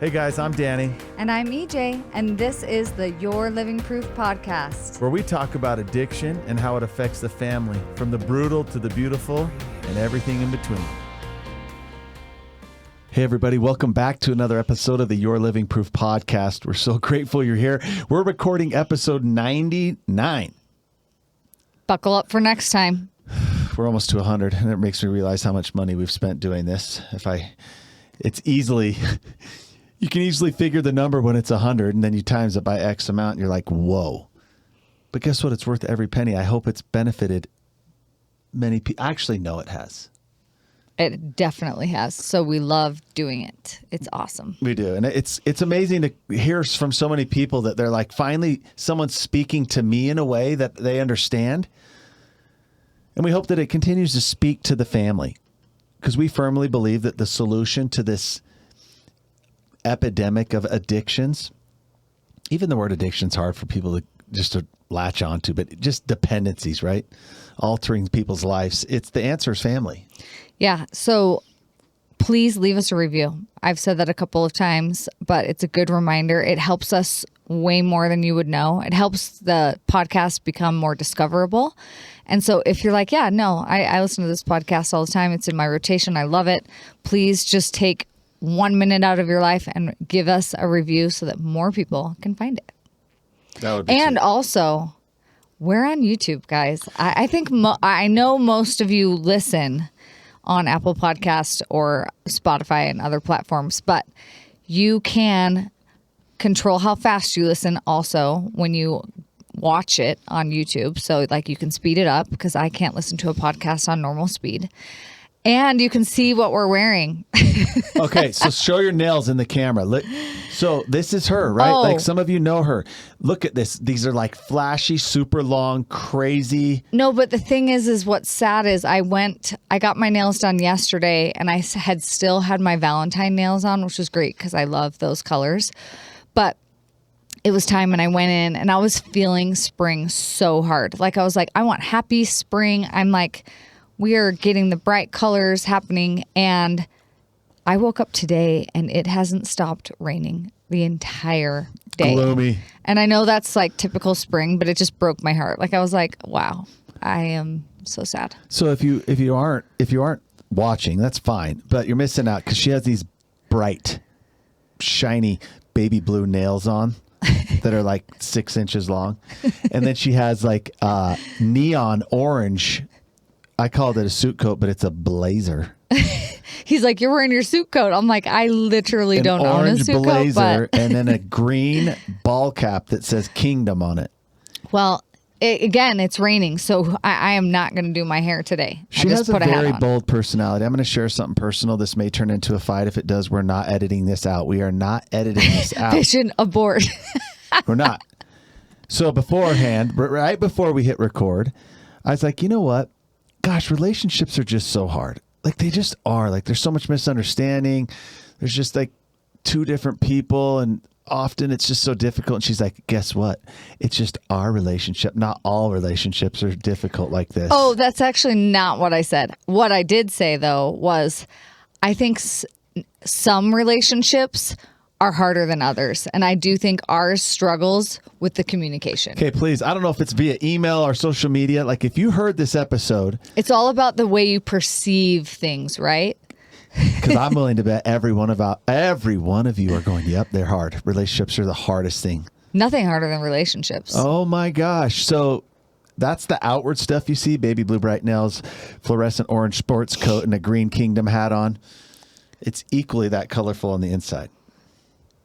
Hey guys, I'm Danny. And I'm EJ, and this is the Your Living Proof podcast, where we talk about addiction and how it affects the family, from the brutal to the beautiful and everything in between. Hey everybody, welcome back to another episode of the Your Living Proof podcast. We're so grateful you're here. We're recording episode 99. Buckle up for next time. We're almost to 100, and it makes me realize how much money we've spent doing this. You can easily figure the number when it's 100, and then you times it by X amount, and you're like, whoa. But guess what? It's worth every penny. I hope it's benefited many people. Actually, no, it has. It definitely has. So we love doing it. It's awesome. We do. And it's amazing to hear from so many people that they're like, finally, someone's speaking to me in a way that they understand. And we hope that it continues to speak to the family, because we firmly believe that the solution to this epidemic of addictions, even the word addiction's hard for people to latch onto, but just dependencies, right? Altering people's lives. The answer is family. Yeah. So please leave us a review. I've said that a couple of times, but it's a good reminder. It helps us way more than you would know. It helps the podcast become more discoverable. And so if you're like, yeah, no, I listen to this podcast all the time. It's in my rotation. I love it. Please just take 1 minute out of your life and give us a review so that more people can find it. That would be and sweet. Also, we're on YouTube, guys. I think I know most of you listen on Apple Podcasts or Spotify and other platforms, but you can control how fast you listen also when you watch it on YouTube. So like you can speed it up, because I can't listen to a podcast on normal speed. And you can see what we're wearing. Okay, so show your nails in the camera. Look, so this is her, right? Oh. Like some of you know her. Look at this. These are like flashy, super long, crazy. No, but the thing is what's sad is I got my nails done yesterday, and I had still had my Valentine nails on, which was great because I love those colors. But it was time, and I went in, and I was feeling spring so hard. Like I was like, I want happy spring. I'm like, we are getting the bright colors happening, and I woke up today and it hasn't stopped raining the entire day. Gloomy. And I know that's like typical spring, but it just broke my heart. Like I was like, wow, I am so sad. So if you aren't watching, that's fine, but you're missing out because she has these bright, shiny baby blue nails on that are like 6 inches long, and then she has like neon orange. I called it a suit coat, but it's a blazer. He's like, you're wearing your suit coat. I'm like, I literally don't own a suit blazer, coat. But and then a green ball cap that says Kingdom on it. Well, again, it's raining, so I am not going to do my hair today. She has a very bold personality. I'm going to share something personal. This may turn into a fight. If it does, we're not editing this out. We are not editing this out. Vision abort. We're not. So beforehand, right before we hit record, I was like, you know what? Gosh, relationships are just so hard. Like they just are. Like there's so much misunderstanding. There's just like two different people, and often it's just so difficult. And she's like, guess what? It's just our relationship. Not all relationships are difficult like this. Oh, that's actually not what I said. What I did say, though, was I think some relationships are harder than others. And I do think ours struggles with the communication. Okay, please. I don't know if it's via email or social media. Like if you heard this episode. It's all about the way you perceive things, right? Because I'm willing to bet every one of you are going, yep, they're hard. Relationships are the hardest thing. Nothing harder than relationships. Oh my gosh. So that's the outward stuff you see. Baby blue bright nails, fluorescent orange sports coat, and a green Kingdom hat on. It's equally that colorful on the inside.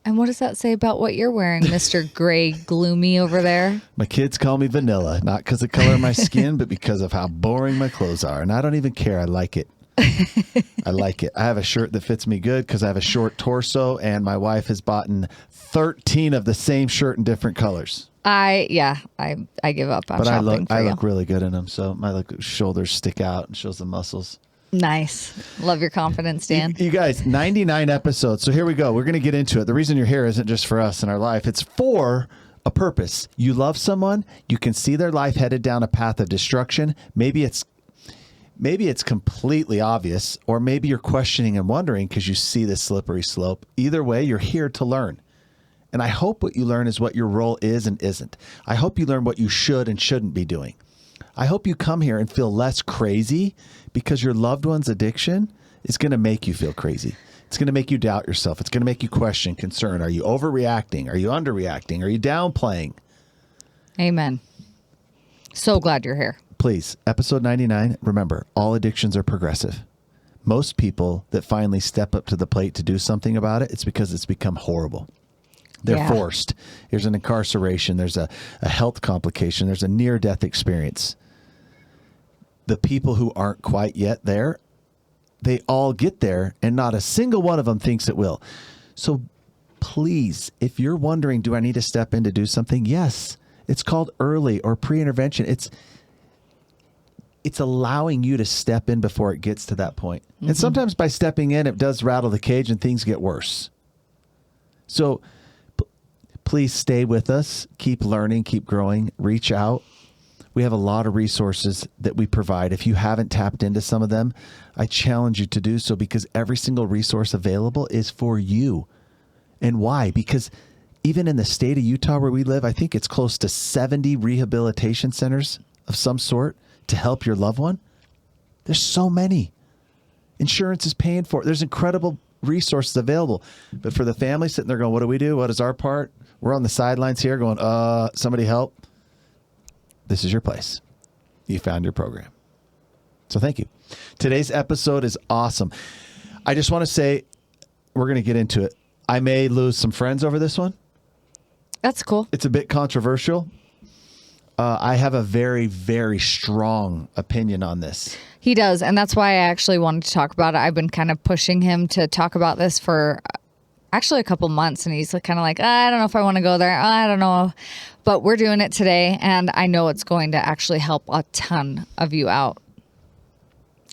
And what does that say about what you're wearing, Mr. Gray Gloomy over there? My kids call me vanilla, not because of the color of my skin, but because of how boring my clothes are. And I don't even care. I like it. I like it. I have a shirt that fits me good because I have a short torso, and my wife has bought 13 of the same shirt in different colors. I give up on shopping. I look really good in them, so my shoulders stick out and shows the muscles. Nice. Love your confidence, Dan. You guys, 99 episodes. So here we go. We're going to get into it. The reason you're here isn't just for us in our life. It's for a purpose. You love someone. You can see their life headed down a path of destruction. Maybe it's Maybe it's completely obvious, or maybe you're questioning and wondering because you see this slippery slope. Either way, you're here to learn. And I hope what you learn is what your role is and isn't. I hope you learn what you should and shouldn't be doing. I hope you come here and feel less crazy because your loved one's addiction is going to make you feel crazy. It's going to make you doubt yourself. It's going to make you question, concern. Are you overreacting? Are you underreacting? Are you downplaying? Amen. So glad you're here. Please, episode 99, remember, all addictions are progressive. Most people that finally step up to the plate to do something about it, it's because it's become horrible. They're forced. There's an incarceration. There's a health complication. There's a near-death experience. The people who aren't quite yet there, they all get there, and not a single one of them thinks it will. So please, if you're wondering, do I need to step in to do something? Yes. It's called early or pre-intervention. It's allowing you to step in before it gets to that point. Mm-hmm. And sometimes by stepping in, it does rattle the cage and things get worse. So please stay with us. Keep learning, keep growing, reach out. We have a lot of resources that we provide. If you haven't tapped into some of them, I challenge you to do so because every single resource available is for you. And why? Because even in the state of Utah where we live, I think it's close to 70 rehabilitation centers of some sort to help your loved one. There's so many. Insurance is paying for it. There's incredible resources available. But for the family sitting there going, what do we do? What is our part? We're on the sidelines here going, somebody help. This is your place. You found your program. So thank you. Today's episode is awesome. I just want to say, we're going to get into it. I may lose some friends over this one. That's cool. It's a bit controversial. I have a very, very strong opinion on this. He does. And that's why I actually wanted to talk about it. I've been kind of pushing him to talk about this for actually a couple months. And he's kind of like, I don't know if I want to go there. I don't know. But we're doing it today. And I know it's going to actually help a ton of you out.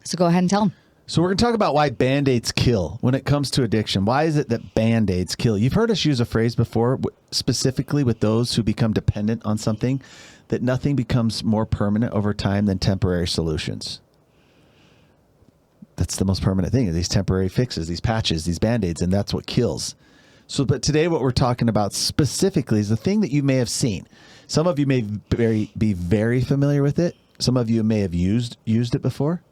So go ahead and tell him. So we're going to talk about why Band-Aids kill when it comes to addiction. Why is it that Band-Aids kill? You've heard us use a phrase before, specifically with those who become dependent on something, that nothing becomes more permanent over time than temporary solutions. That's the most permanent thing, these temporary fixes, these patches, these Band-Aids, and that's what kills. So, but today what we're talking about specifically is the thing that you may have seen. Some of you may be very familiar with it. Some of you may have used it before.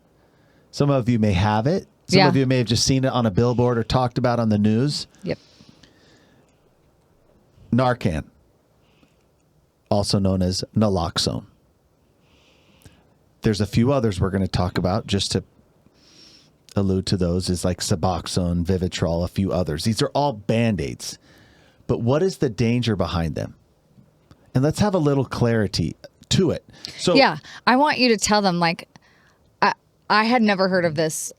Some of you may have it. Some of you may have just seen it on a billboard or talked about on the news. Yep. Narcan, also known as Naloxone. There's a few others we're going to talk about just to allude to those, is like Suboxone, Vivitrol, a few others. These are all Band-Aids. But what is the danger behind them? And let's have a little clarity to it. So yeah, I want you to tell them, like, I had never heard of this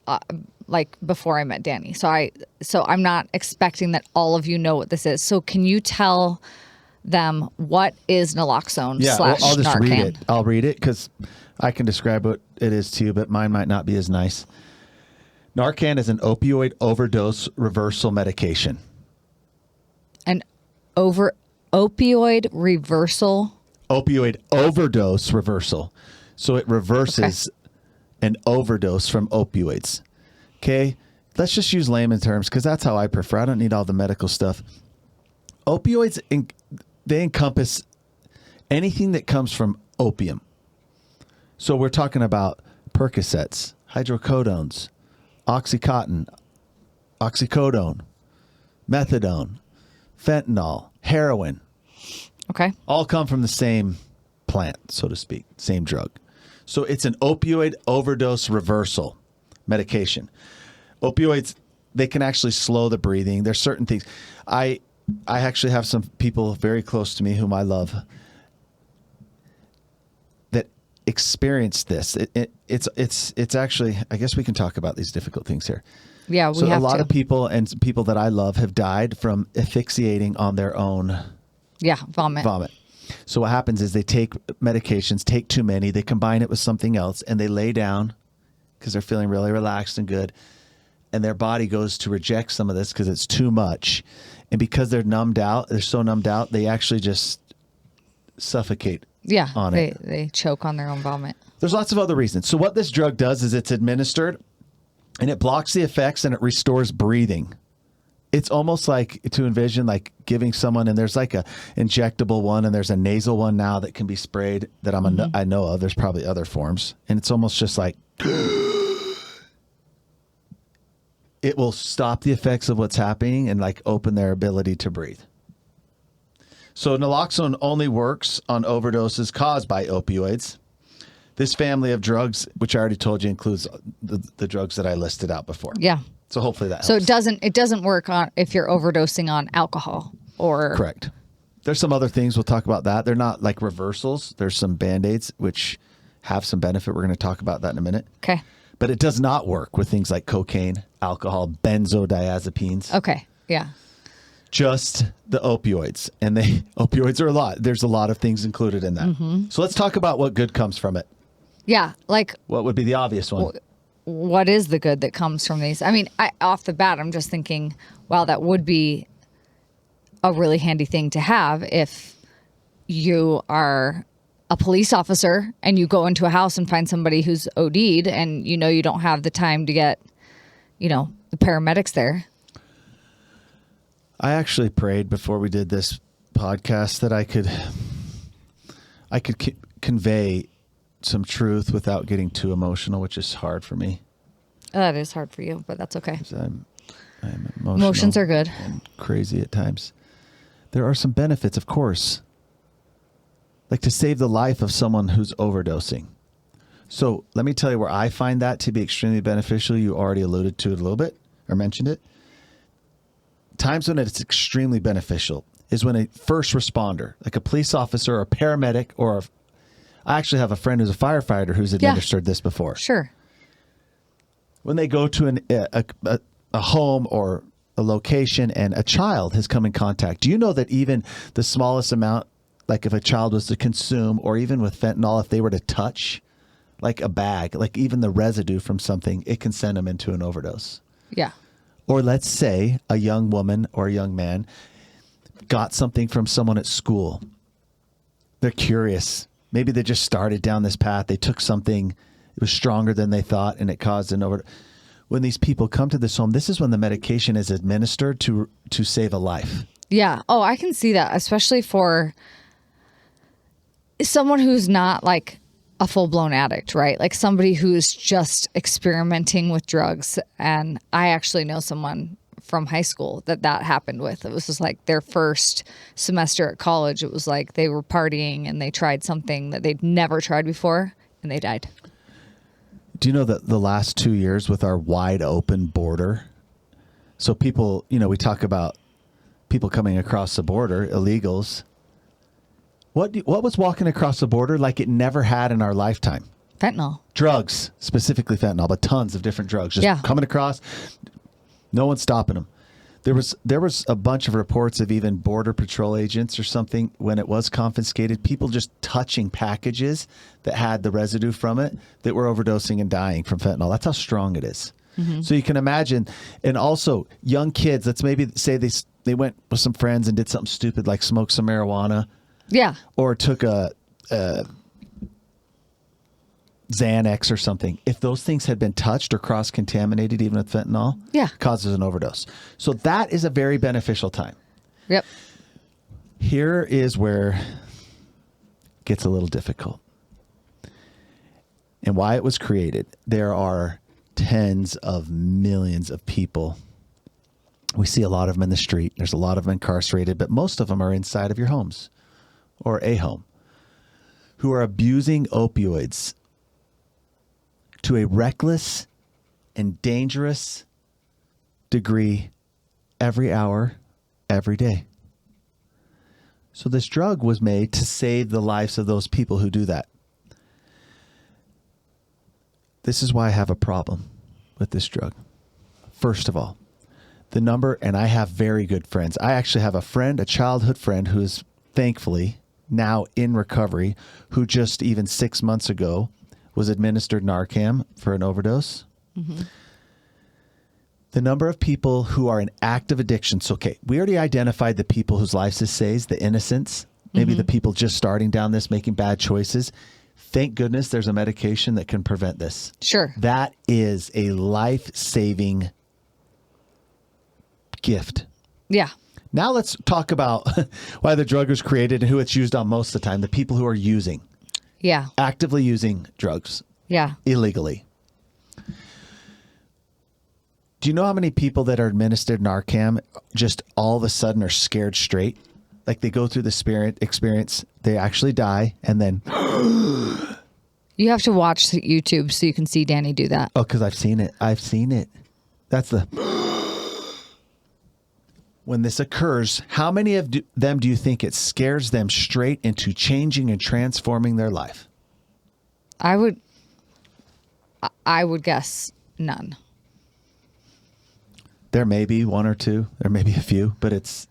like before I met Danny. So I'm not expecting that all of you know what this is. So can you tell them what is Naloxone slash I'll just Narcan? read it. I'll read it because I can describe what it is to you, but mine might not be as nice. Narcan is an opioid overdose reversal medication. An opioid reversal? Opioid overdose reversal. So it reverses an overdose from opioids. Okay? Let's just use layman terms because that's how I prefer. I don't need all the medical stuff. Opioids, they encompass anything that comes from opium. So we're talking about Percocets, hydrocodones, Oxycontin, oxycodone, methadone, fentanyl, heroin. Okay. All come from the same plant, so to speak, same drug. So it's an opioid overdose reversal medication. Opioids, they can actually slow the breathing. There's certain things. I actually have some people very close to me whom I love that experienced this. It's actually, I guess we can talk about these difficult things here. Yeah, we have a lot to. of people and people that I love have died from asphyxiating on their own. Yeah, vomit. So what happens is they take medications, take too many, they combine it with something else, and they lay down because they're feeling really relaxed and good. And their body goes to reject some of this because it's too much. And because they're so numbed out, they actually just suffocate on it. They choke on their own vomit. There's lots of other reasons. So what this drug does is it's administered and it blocks the effects and it restores breathing. It's almost like to envision like giving someone, and there's like a injectable one and there's a nasal one now that can be sprayed that I know of. There's probably other forms. And it's almost just like it will stop the effects of what's happening and like open their ability to breathe. So naloxone only works on overdoses caused by opioids. This family of drugs, which I already told you, includes the drugs that I listed out before. Yeah. So hopefully that helps. So it doesn't work on if you're overdosing on alcohol or correct. There's some other things we'll talk about that. They're not like reversals. There's some Band-Aids which have some benefit. We're going to talk about that in a minute. Okay. But it does not work with things like cocaine, alcohol, benzodiazepines. Okay. Yeah. Just the opioids. And opioids are a lot. There's a lot of things included in that. Mm-hmm. So let's talk about what good comes from it. Yeah. Like what would be the obvious one? What is the good that comes from these? I mean, off the bat, I'm just thinking, wow, that would be a really handy thing to have if you are a police officer and you go into a house and find somebody who's OD'd and you know you don't have the time to get, the paramedics there. I actually prayed before we did this podcast that I could convey some truth without getting too emotional, which is hard for me. That is hard for you, but that's okay. I'm emotional. Emotions are good. And crazy at times. There are some benefits, of course. Like to save the life of someone who's overdosing. So let me tell you where I find that to be extremely beneficial. You already alluded to it a little bit or mentioned it. Times when it's extremely beneficial is when a first responder, like a police officer or a paramedic I actually have a friend who's a firefighter who's administered this before. Sure. When they go to a home or a location and a child has come in contact, do you know that even the smallest amount, like if a child was to consume or even with fentanyl, if they were to touch like a bag, like even the residue from something, it can send them into an overdose. Yeah. Or let's say a young woman or a young man got something from someone at school. They're curious. Maybe they just started down this path. They took something, it was stronger than they thought, and it caused an overdose. When these people come to this home, this is when the medication is administered to save a life. Yeah. Oh, I can see that, especially for someone who's not like a full-blown addict, right? Like somebody who's just experimenting with drugs. And I actually know someone from high school that happened with. It was just like their first semester at college. It was like they were partying and they tried something that they'd never tried before and they died. Do you know that the last 2 years with our wide open border, so people, we talk about people coming across the border, illegals. What was walking across the border like it never had in our lifetime? Fentanyl. Drugs, specifically fentanyl, but tons of different drugs just coming across. No one's stopping them. There was a bunch of reports of even border patrol agents or something when it was confiscated, people just touching packages that had the residue from it that were overdosing and dying from fentanyl. That's how strong it is. Mm-hmm. So you can imagine, and also young kids, let's maybe say they went with some friends and did something stupid like smoke some marijuana. Yeah. Or took a Xanax or something. If those things had been touched or cross-contaminated, even with fentanyl, causes an overdose. So that is a very beneficial time. Yep. Here is where it gets a little difficult. And why it was created. There are tens of millions of people. We see a lot of them in the street. There's a lot of them incarcerated, but most of them are inside of your homes or a home who are abusing opioids to a reckless and dangerous degree every hour, every day. So this drug was made to save the lives of those people who do that. This is why I have a problem with this drug. First of all, the number, and I have very good friends. I actually have a friend, a childhood friend, who is thankfully now in recovery, who just even 6 months ago was administered Narcan for an overdose. Mm-hmm. The number of people who are in active addiction. So, okay, we already identified the people whose lives this saves, the innocents, maybe the people just starting down this, making bad choices. Thank goodness there's a medication that can prevent this. Sure. That is a life-saving gift. Yeah. Now let's talk about why the drug was created and who it's used on most of the time. The people who are using, Yeah. actively using drugs Yeah. illegally. Do you know how many people that are administered Narcan just all of a sudden are scared straight? Like they go through the experience, they actually die, and then... You have to watch YouTube so you can see Danny do that. Oh, because I've seen it. I've seen it. That's the... When this occurs, how many of them do you think it scares them straight into changing and transforming their life? I would guess none. There may be one or two. There may be a few, but it's...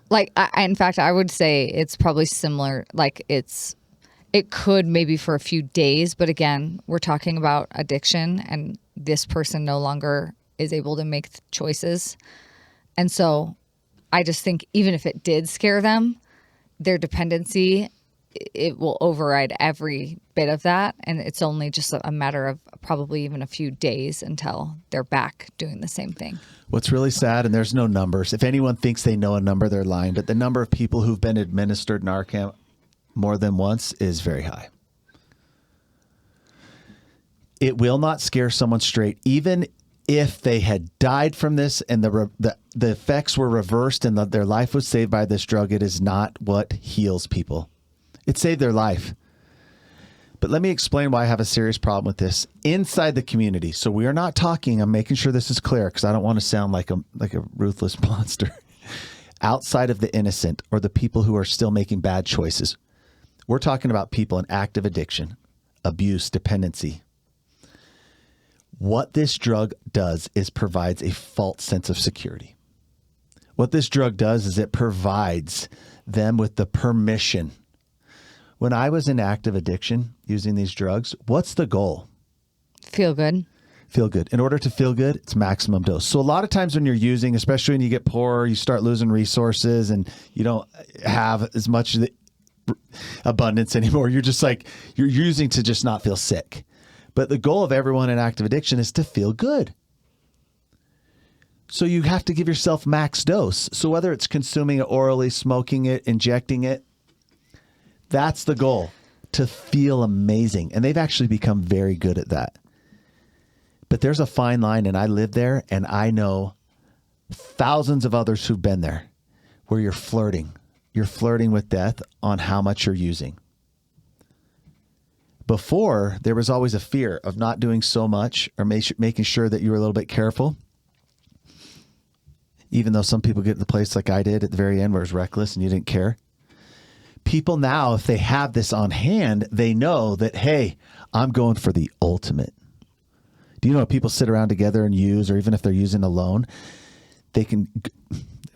Like, in fact, I would say it's probably similar. Like, it could maybe for a few days, but again, we're talking about addiction, and this person no longer is able to make choices. And so I just think even if it did scare them, their dependency, it will override every bit of that. And it's only just a matter of probably even a few days until they're back doing the same thing. What's really sad, and there's no numbers. If anyone thinks they know a number, they're lying. But the number of people who've been administered Narcan more than once is very high. It will not scare someone straight, even if they had died from this and the effects were reversed and their life was saved by this drug. It is not what heals people. It saved their life. But let me explain why I have a serious problem with this inside the community. So we are not talking, I'm making sure this is clear because I don't want to sound like a ruthless monster. Outside of the innocent or the people who are still making bad choices. We're talking about people in active addiction, abuse, dependency. What this drug does is provides a false sense of security. What this drug does is it provides them with the permission. When I was in active addiction using these drugs, what's the goal? Feel good. Feel good. In order to feel good, it's maximum dose. So a lot of times when you're using, especially when you get poor, you start losing resources and you don't have as much abundance anymore. You're just like, you're using to just not feel sick. But the goal of everyone in active addiction is to feel good. So you have to give yourself max dose. So whether it's consuming it orally, smoking it, injecting it, that's the goal, to feel amazing. And they've actually become very good at that. But there's a fine line, and I live there, and I know thousands of others who've been there, where you're flirting. You're flirting with death on how much you're using. Before, there was always a fear of not doing so much or making sure that you were a little bit careful. Even though some people get to the place like I did at the very end where it was reckless and you didn't care. People now, if they have this on hand, they know that, hey, I'm going for the ultimate. Do you know if people sit around together and use, or even if they're using alone, they can,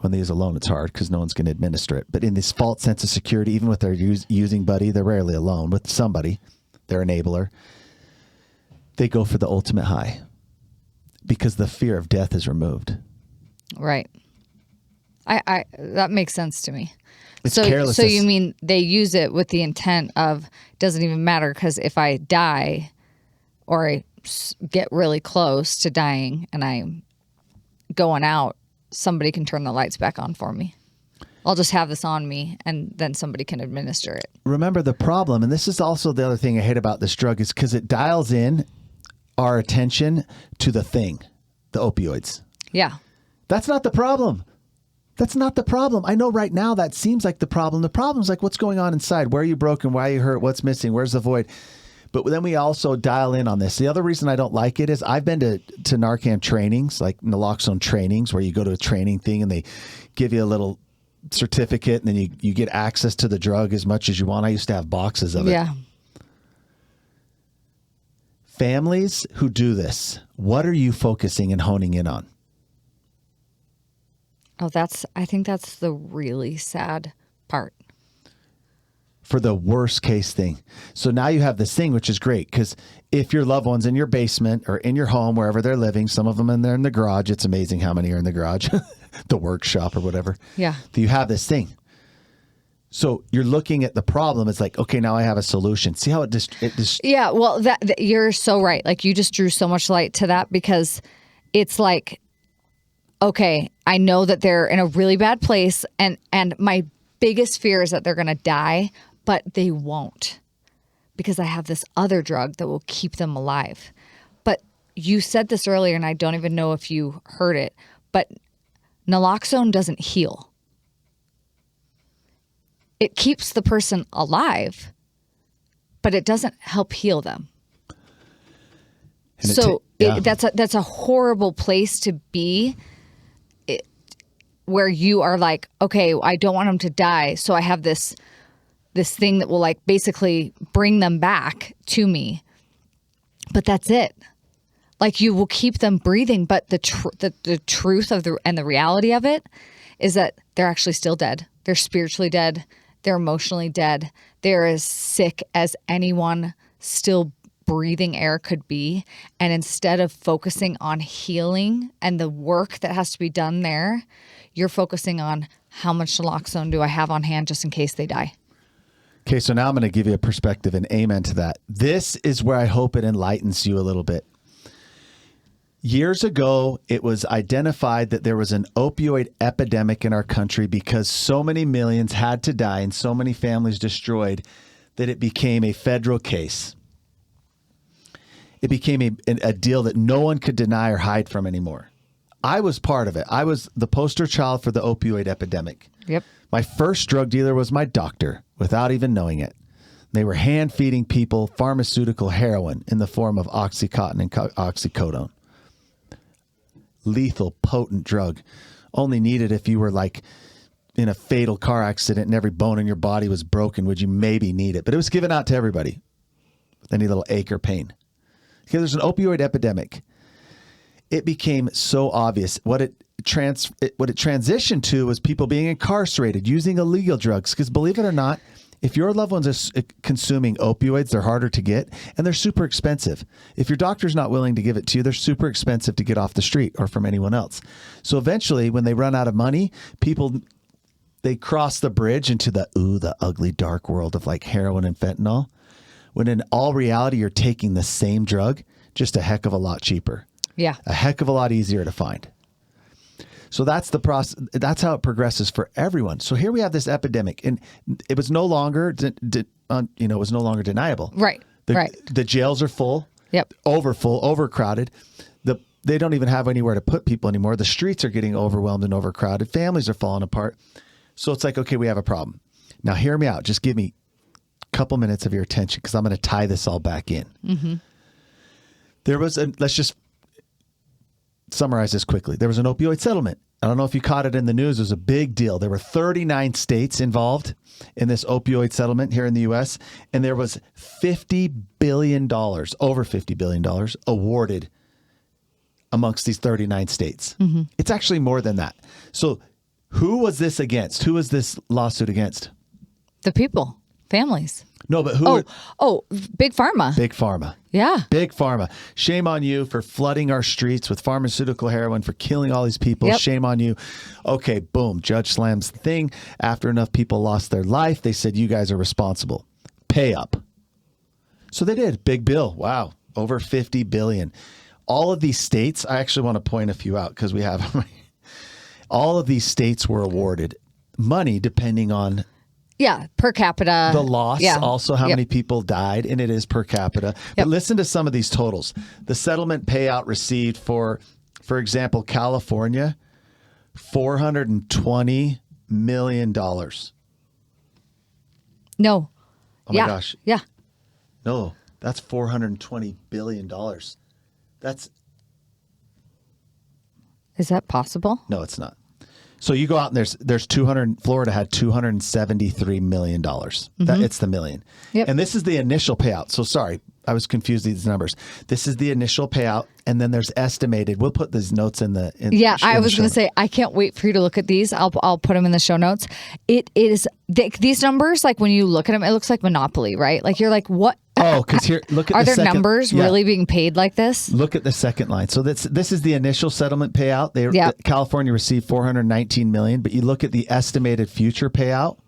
when they use alone, it's hard because no one's going to administer it. But in this false sense of security, even with their using buddy, they're rarely alone with somebody, their enabler. They go for the ultimate high because the fear of death is removed. Right. I that makes sense to me. It's so carelessness. You mean they use it with the intent of, doesn't even matter because if I die or I get really close to dying and I'm going out, somebody can turn the lights back on for me. I'll just have this on me and then somebody can administer it. Remember the problem, and this is also the other thing I hate about this drug, is because it dials in our attention to the thing, the opioids. Yeah. That's not the problem. That's not the problem. I know right now that seems like the problem. The problem is like what's going on inside. Where are you broken? Why are you hurt? What's missing? Where's the void? But then we also dial in on this. The other reason I don't like it is I've been to Narcan trainings, like Naloxone trainings, where you go to a training thing and they give you a little certificate and then you get access to the drug as much as you want. I used to have boxes of it. Yeah. Families who do this, what are you focusing and honing in on? Oh, I think that's the really sad part. For the worst case thing. So now you have this thing, which is great because if your loved one's in your basement or in your home, wherever they're living, some of them they're in the garage. It's amazing how many are in the garage, the workshop or whatever. Yeah. You have this thing. So you're looking at the problem. It's like, okay, now I have a solution. See how it just Yeah, well, that you're so right. Like you just drew so much light to that because it's like, okay, I know that they're in a really bad place, and my biggest fear is that they're going to die, but they won't because I have this other drug that will keep them alive. But you said this earlier, and I don't even know if you heard it, but naloxone doesn't heal. It keeps the person alive, but it doesn't help heal them. And So yeah. that's a horrible place to be, where you are like, okay, I don't want them to die, so I have this thing that will like basically bring them back to me. But that's it. Like you will keep them breathing, but the truth of the reality of it is that they're actually still dead. They're spiritually dead. They're emotionally dead. They're as sick as anyone still breathing air could be. And instead of focusing on healing and the work that has to be done there, you're focusing on how much naloxone do I have on hand just in case they die. Okay, so now I'm going to give you a perspective and amen to that. This is where I hope it enlightens you a little bit. Years ago, it was identified that there was an opioid epidemic in our country because so many millions had to die and so many families destroyed that it became a federal case. It became a deal that no one could deny or hide from anymore. I was part of it. I was the poster child for the opioid epidemic. Yep. My first drug dealer was my doctor without even knowing it. They were hand feeding people pharmaceutical heroin in the form of Oxycontin and oxycodone. Lethal, potent drug. Only needed if you were like in a fatal car accident and every bone in your body was broken, would you maybe need it. But it was given out to everybody with any little ache or pain. Okay, there's an opioid epidemic. It became so obvious. What it transitioned to was people being incarcerated, using illegal drugs. Because believe it or not, if your loved ones are consuming opioids, they're harder to get and they're super expensive. If your doctor's not willing to give it to you, they're super expensive to get off the street or from anyone else. So eventually, when they run out of money, they cross the bridge into the ugly, dark world of like heroin and fentanyl. When in all reality, you're taking the same drug, just a heck of a lot cheaper. Yeah. A heck of a lot easier to find. So that's the process. That's how it progresses for everyone. So here we have this epidemic, and it was no longer, was no longer deniable. Right. Right. The jails are full. Yep. Overfull, overcrowded. They don't even have anywhere to put people anymore. The streets are getting overwhelmed and overcrowded. Families are falling apart. So it's like, okay, we have a problem. Now hear me out. Just give me a couple minutes of your attention because I'm going to tie this all back in. Mm-hmm. Let's just summarize this quickly. There was an opioid settlement. I don't know if you caught it in the news. It was a big deal. There were 39 states involved in this opioid settlement here in the U.S., and there was $50 billion, over $50 billion awarded amongst these 39 states. Mm-hmm. It's actually more than that. So who was this against? Who was this lawsuit against? The people, families. No, but who? Big Pharma. Big Pharma. Yeah. Big Pharma. Shame on you for flooding our streets with pharmaceutical heroin, for killing all these people. Yep. Shame on you. Okay, boom. Judge slams the thing. After enough people lost their life, they said, you guys are responsible. Pay up. So they did. Big bill. Wow. Over $50 billion. All of these states, I actually want to point a few out because we have all of these states were awarded money depending on per capita. the loss, also how Yep. many people died, and it is per capita. But listen to some of these totals. The settlement payout received for example, California, $420 million. No. Oh my gosh. Yeah. No, that's $420 billion. Is that possible? No, it's not. So you go out and there's Florida had $273 million. Mm-hmm. It's the million. Yep. And this is the initial payout. So sorry, I was confused with these numbers. This is the initial payout, and then there's estimated. We'll put these notes in the. I was going to say, I can't wait for you to look at these. I'll put them in the show notes. It is these numbers, like when you look at them, it looks like Monopoly, right? Like you're like, what? Oh, because here, look at are the there numbers really being paid like this? Look at the second line. So this is the initial settlement payout. California received $419 million, but you look at the estimated future payout,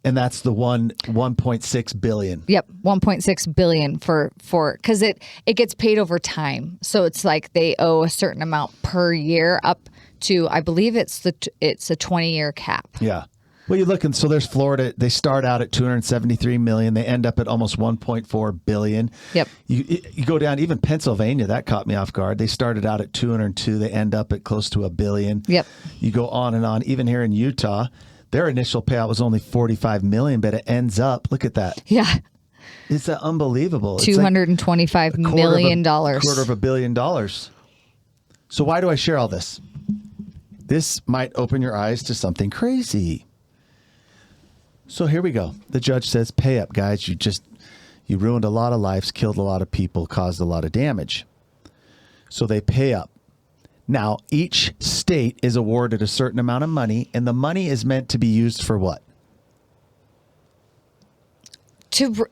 And that's the 1.6 billion. Yep, 1.6 billion for because it gets paid over time. So it's like they owe a certain amount per year up to, I believe it's a 20-year cap. Yeah. Well, you look, and so there's Florida. They start out at 273 million. They end up at almost 1.4 billion. Yep. You go down, even Pennsylvania, that caught me off guard. They started out at 202. They end up at close to $1 billion. Yep. You go on and on. Even here in Utah, their initial payout was only 45 million, but it ends up, look at that. Yeah. It's unbelievable. $225 million. $250 million. So why do I share all this? This might open your eyes to something crazy. So here we go. The judge says, pay up, guys. You ruined a lot of lives, killed a lot of people, caused a lot of damage. So they pay up. Now, each state is awarded a certain amount of money, and the money is meant to be used for what? To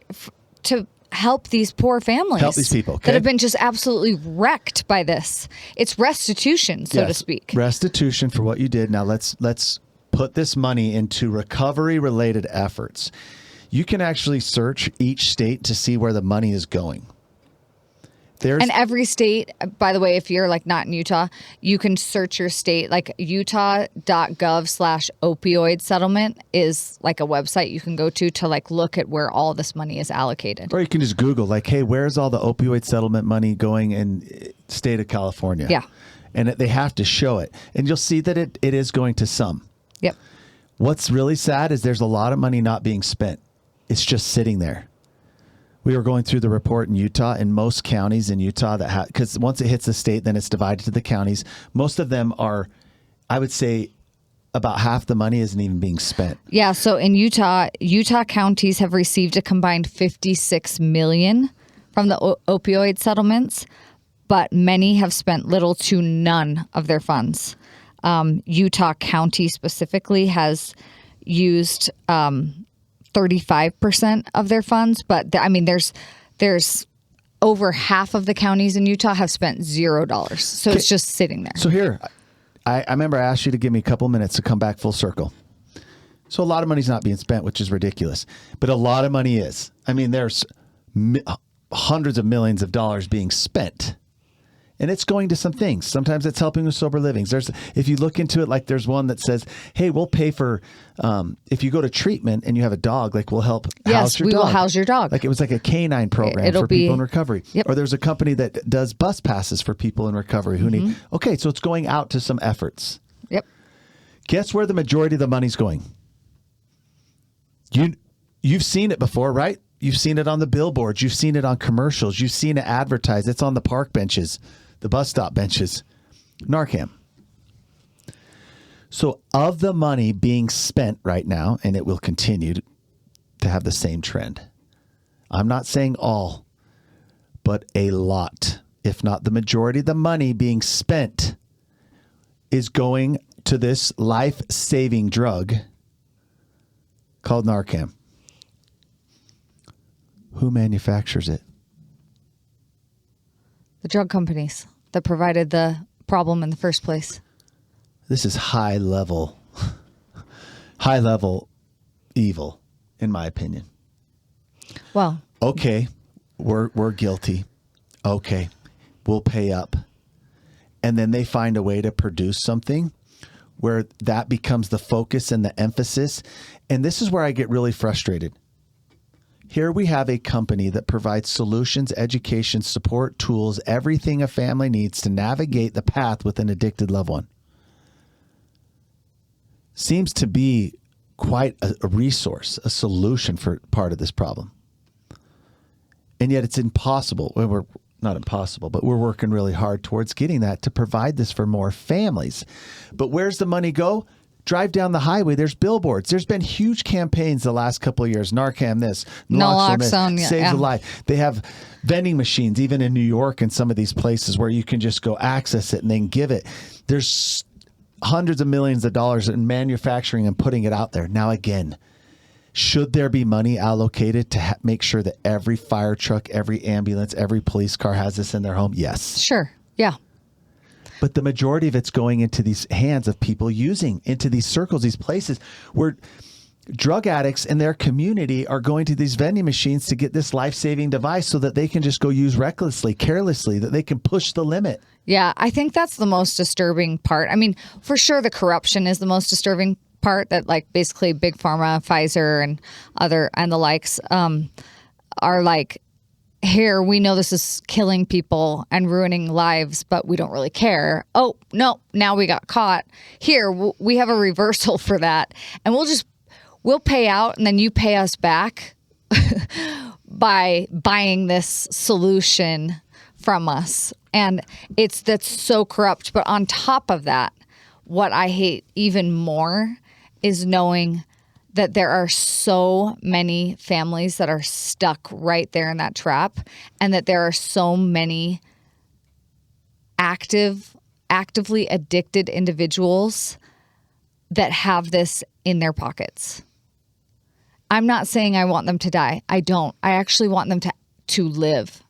help these poor families. Help these people, okay? That have been just absolutely wrecked by this. It's restitution, so to speak. Restitution for what you did. Now, let's put this money into recovery-related efforts. You can actually search each state to see where the money is going. And every state, by the way, if you're like not in Utah, you can search your state. Like utah.gov/opioid settlement is like a website you can go to like look at where all this money is allocated. Or you can just Google like, hey, where's all the opioid settlement money going in state of California? Yeah. And they have to show it. And you'll see that it is going to some. Yep. What's really sad is there's a lot of money not being spent. It's just sitting there. We were going through the report in Utah, and most counties in Utah because once it hits the state, then it's divided to the counties. Most of them are, I would say, about half the money isn't even being spent. Yeah. So in Utah counties have received a combined $56 million from the opioid settlements, but many have spent little to none of their funds. Utah County specifically has used 35% of their funds, but there's over half of the counties in Utah have spent $0. So it's just sitting there. So here, I remember I asked you to give me a couple minutes to come back full circle. So a lot of money's not being spent, which is ridiculous, but a lot of money is. I mean, there's hundreds of millions of dollars being spent. And it's going to some things. Sometimes it's helping with sober livings. If you look into it, like there's one that says, hey, we'll pay for, if you go to treatment and you have a dog, like we'll help house your dog. Yes, we will house your dog. Like it was like a canine program for people in recovery. Yep. Or there's a company that does bus passes for people in recovery who need, okay, so it's going out to some efforts. Yep. Guess where the majority of the money's going? You've seen it before, right? You've seen it on the billboards. You've seen it on commercials. You've seen it advertised. It's on the park benches. The bus stop benches, Narcan. So of the money being spent right now, and it will continue to have the same trend. I'm not saying all, but a lot, if not the majority of the money being spent is going to this life-saving drug called Narcan. Who manufactures it? The drug companies that provided the problem in the first place. This is high level evil, in my opinion. Well, okay, we're guilty. Okay, we'll pay up. And then they find a way to produce something where that becomes the focus and the emphasis. And this is where I get really frustrated. Here we have a company that provides solutions, education, support, tools, everything a family needs to navigate the path with an addicted loved one. Seems to be quite a resource, a solution for part of this problem. And yet it's impossible. Well, we're not impossible, but we're working really hard towards getting that to provide this for more families. But where's the money go? Drive down the highway, there's billboards. There's been huge campaigns the last couple of years. Narcan this, Naloxone this, saves a life. They have vending machines, even in New York and some of these places where you can just go access it and then give it. There's hundreds of millions of dollars in manufacturing and putting it out there. Now, again, should there be money allocated to make sure that every fire truck, every ambulance, every police car has this in their home? Yes. Sure. Yeah. But the majority of it's going into these hands of people using, into these circles, these places where drug addicts in their community are going to these vending machines to get this life-saving device so that they can just go use recklessly, carelessly, that they can push the limit. Yeah, I think that's the most disturbing part. I mean, for sure the corruption is the most disturbing part, that like basically Big Pharma, Pfizer and the likes are like, here, we know this is killing people and ruining lives, but we don't really care. Oh, no, now we got caught. Here, we have a reversal for that. And we'll pay out and then you pay us back by buying this solution from us. And that's so corrupt. But on top of that, what I hate even more is knowing that there are so many families that are stuck right there in that trap, and that there are so many actively addicted individuals that have this in their pockets. I'm not saying I want them to die. I don't. I actually want them to live.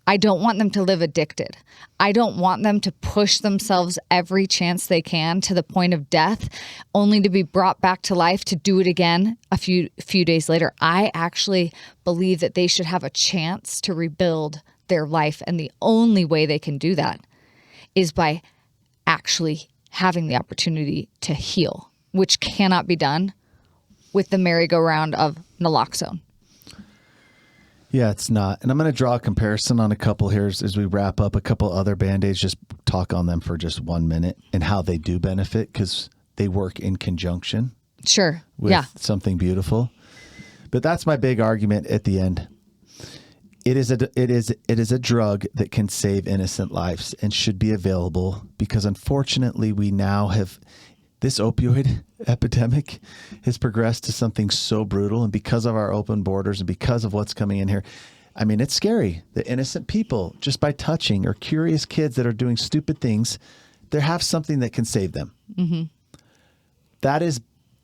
I don't want them to live addicted. I don't want them to push themselves every chance they can to the point of death, only to be brought back to life to do it again a few days later. I actually believe that they should have a chance to rebuild their life. And the only way they can do that is by actually having the opportunity to heal, which cannot be done with the merry-go-round of naloxone. Yeah, it's not. And I'm going to draw a comparison on a couple here as we wrap up. A couple other Band-Aids, just talk on them for just 1 minute and how they do benefit, because they work in conjunction. Sure. With something beautiful. But that's my big argument at the end. It is a drug that can save innocent lives and should be available, because unfortunately we now have this opioid epidemic has progressed to something so brutal. And because of our open borders and because of what's coming in here, I mean, it's scary that innocent people, just by touching, or curious kids that are doing stupid things, they have something that can save them. Mm-hmm. That is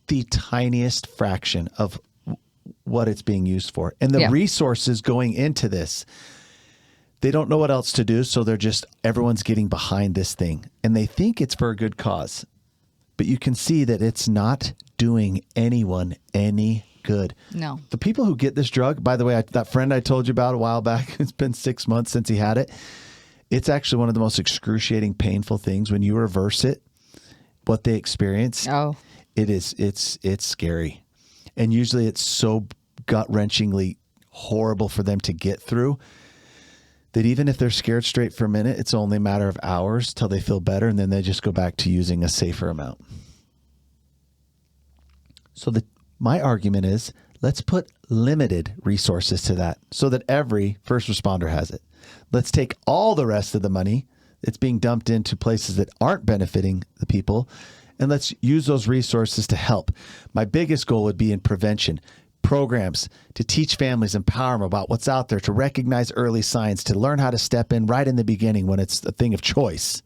the tiniest fraction of what it's being used for. And the resources going into this, they don't know what else to do. So everyone's getting behind this thing, and they think it's for a good cause. But you can see that it's not doing anyone any good. No. The people who get this drug, by the way, that friend I told you about a while back, it's been 6 months since he had it. It's actually one of the most excruciating, painful things when you reverse it, what they experience. Oh. It's scary. And usually it's so gut-wrenchingly horrible for them to get through that even if they're scared straight for a minute, it's only a matter of hours till they feel better, and then they just go back to using a safer amount. So my argument is, let's put limited resources to that so that every first responder has it. Let's take all the rest of the money that's being dumped into places that aren't benefiting the people, and let's use those resources to help. My biggest goal would be in prevention. Programs to teach families, empower them about what's out there, to recognize early signs, to learn how to step in right in the beginning when it's a thing of choice.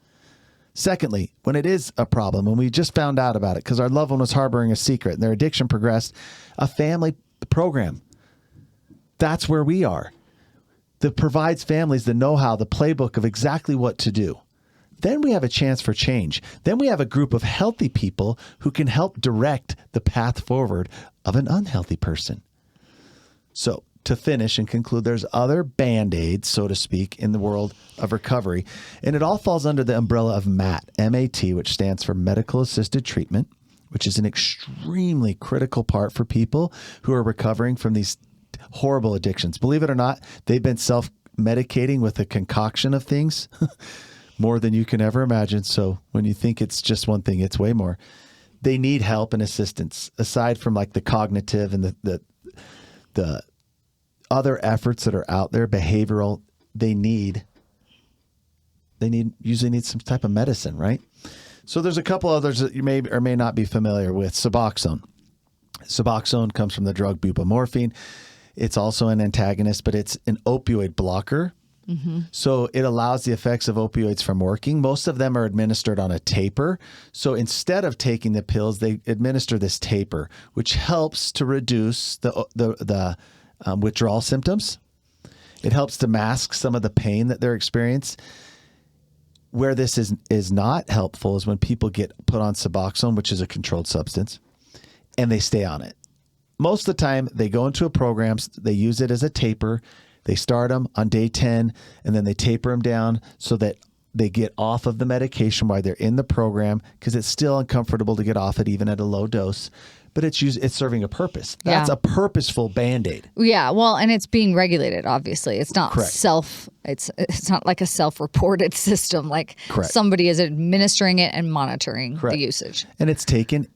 Secondly, when it is a problem, when we just found out about it because our loved one was harboring a secret and their addiction progressed, a family program. That's where we are. That provides families the know-how, the playbook of exactly what to do. Then we have a chance for change. Then we have a group of healthy people who can help direct the path forward of an unhealthy person. So to finish and conclude, there's other Band-Aids, so to speak, in the world of recovery. And it all falls under the umbrella of MAT, M-A-T, which stands for medical assisted treatment, which is an extremely critical part for people who are recovering from these horrible addictions. Believe it or not, they've been self-medicating with a concoction of things more than you can ever imagine. So when you think it's just one thing, it's way more. They need help and assistance aside from like the cognitive and the other efforts that are out there, behavioral. They usually need some type of medicine, right? So there's a couple others that you may or may not be familiar with. Suboxone. Suboxone comes from the drug buprenorphine. It's also an antagonist, but it's an opioid blocker. Mm-hmm. So it allows the effects of opioids from working. Most of them are administered on a taper. So instead of taking the pills, they administer this taper, which helps to reduce the withdrawal symptoms. It helps to mask some of the pain that they're experiencing. Where this is not helpful is when people get put on Suboxone, which is a controlled substance, and they stay on it. most of the time they go into a program, they use it as a taper. They start them on day 10 and then they taper them down so that they get off of the medication while they're in the program, because it's still uncomfortable to get off it even at a low dose. But it's serving a purpose. That's a purposeful Band-Aid. Yeah, well, and it's being regulated, obviously. It's not Correct. It's not like a self-reported system. Like Correct. somebody is administering it and monitoring Correct. the usage. And it's taken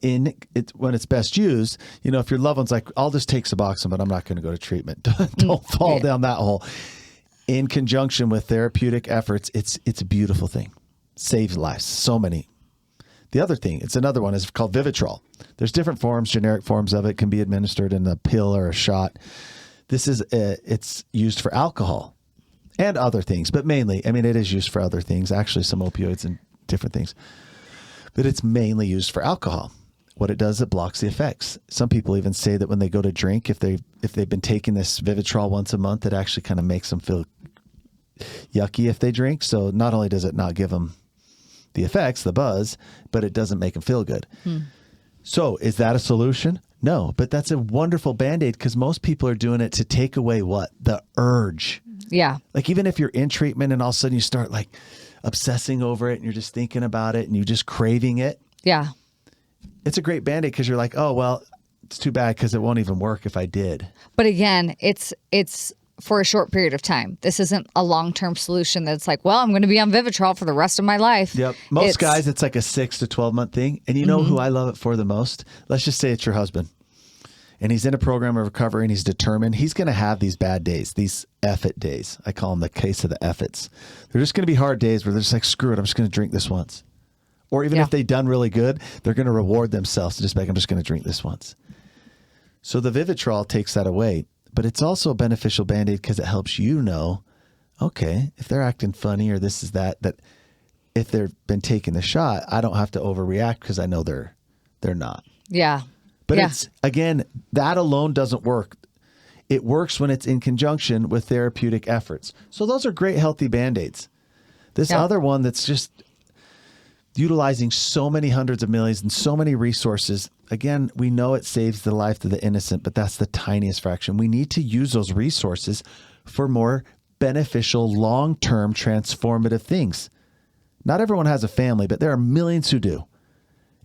when it's best used. You know, if your loved one's like, I'll just take Suboxone, but I'm not going to go to treatment. Don't fall down that hole. In conjunction with therapeutic efforts, it's a beautiful thing. Saves lives. So many. The other thing, it's another one, is called Vivitrol. There's different forms, generic forms of it, can be administered in a pill or a shot. This is it's used for alcohol and other things, but mainly, I mean, it is used for other things, actually some opioids and different things, but it's mainly used for alcohol. What it does, it blocks the effects. Some people even say that when they go to drink, if they've been taking this Vivitrol once a month, it actually kind of makes them feel yucky if they drink. So not only does it not give them the effects, the buzz, but it doesn't make them feel good. So is that a solution? No, but that's a wonderful Band-Aid, because most people are doing it to take away what? The urge. Yeah. Like even if you're in treatment and all of a sudden you start like obsessing over it and you're just thinking about it and you're just craving it. Yeah. It's a great Band-Aid because you're like, oh, well, it's too bad because it won't even work if I did. But again, it's for a short period of time. This isn't a long-term solution that's like, well, I'm going to be on Vivitrol for the rest of my life. Yep. Most guys, it's like a 6 to 12 month thing. And you know who I love it for the most? Let's just say it's your husband. And he's in a program of recovery and he's determined he's going to have these bad days, these F-it days. I call them the case of the F-its. They're just going to be hard days where they're just like, screw it, I'm just going to drink this once. Or even if they've done really good, they're going to reward themselves to just like, I'm just going to drink this once. So the Vivitrol takes that away. But it's also a beneficial Band-Aid because it helps you know, okay, if they're acting funny or this is that if they've been taking the shot, I don't have to overreact because I know they're not. Yeah. But it's, again, that alone doesn't work. It works when it's in conjunction with therapeutic efforts. So those are great, healthy Band-Aids. This other one that's just utilizing so many hundreds of millions and so many resources. Again, we know it saves the life of the innocent, but that's the tiniest fraction. We need to use those resources for more beneficial, long-term, transformative things. Not everyone has a family, but there are millions who do.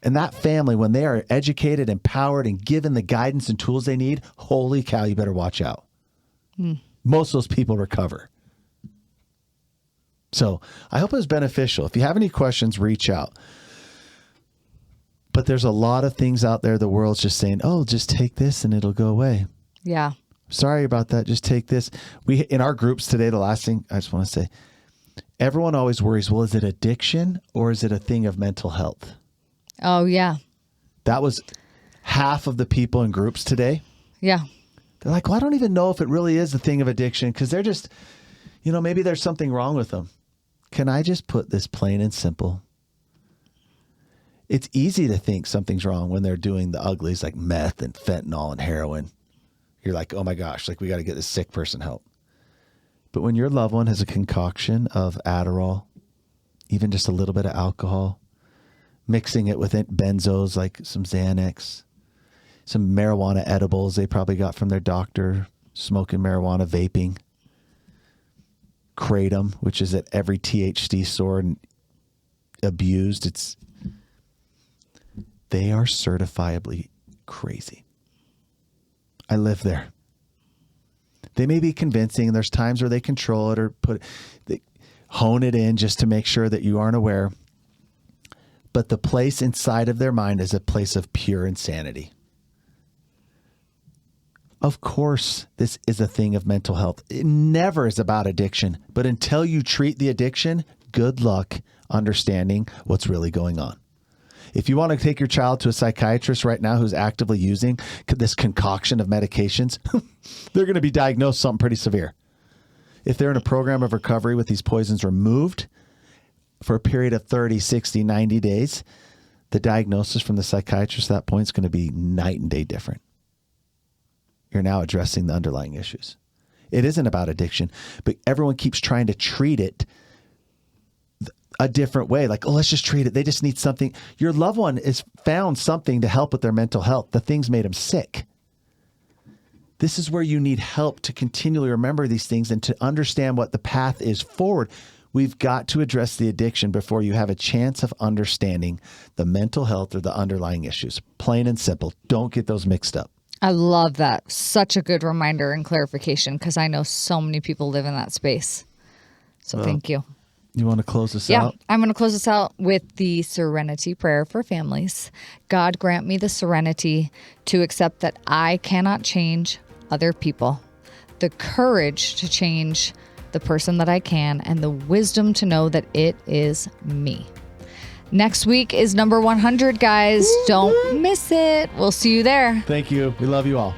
And that family, when they are educated, empowered, and given the guidance and tools they need, holy cow, you better watch out. Most of those people recover. So I hope it was beneficial. If you have any questions, reach out. But there's a lot of things out there. The world's just saying, oh, just take this and it'll go away. Yeah. Sorry about that. Just take this. We, in our groups today, the last thing I just want to say, everyone always worries, well, is it addiction or is it a thing of mental health? Oh, yeah. That was half of the people in groups today. Yeah. They're like, well, I don't even know if it really is a thing of addiction because they're just, you know, maybe there's something wrong with them. Can I just put this plain and simple? It's easy to think something's wrong when they're doing the uglies like meth and fentanyl and heroin. You're like, oh my gosh, like we got to get this sick person help. But when your loved one has a concoction of Adderall, even just a little bit of alcohol, mixing it with benzos like some Xanax, some marijuana edibles they probably got from their doctor, smoking marijuana, vaping, Kratom, which is at every THC store and abused. They are certifiably crazy. I live there. They may be convincing, and there's times where they control it or they hone it in just to make sure that you aren't aware. But the place inside of their mind is a place of pure insanity. Of course, this is a thing of mental health. It never is about addiction. But until you treat the addiction, good luck understanding what's really going on. If you want to take your child to a psychiatrist right now who's actively using this concoction of medications, they're going to be diagnosed something pretty severe. If they're in a program of recovery with these poisons removed for a period of 30, 60, 90 days, the diagnosis from the psychiatrist at that point is going to be night and day different. You're now addressing the underlying issues. It isn't about addiction, but everyone keeps trying to treat it a different way. Like, oh, let's just treat it. They just need something. Your loved one has found something to help with their mental health. The thing's made them sick. This is where you need help to continually remember these things and to understand what the path is forward. We've got to address the addiction before you have a chance of understanding the mental health or the underlying issues. Plain and simple. Don't get those mixed up. I love that. Such a good reminder and clarification, because I know so many people live in that space. So thank you. You want to close this out? Yeah, I'm going to close this out with the serenity prayer for families. God, grant me the serenity to accept that I cannot change other people, the courage to change the person that I can, and the wisdom to know that it is me. Next week is number 100, guys. Don't miss it. We'll see you there. Thank you. We love you all.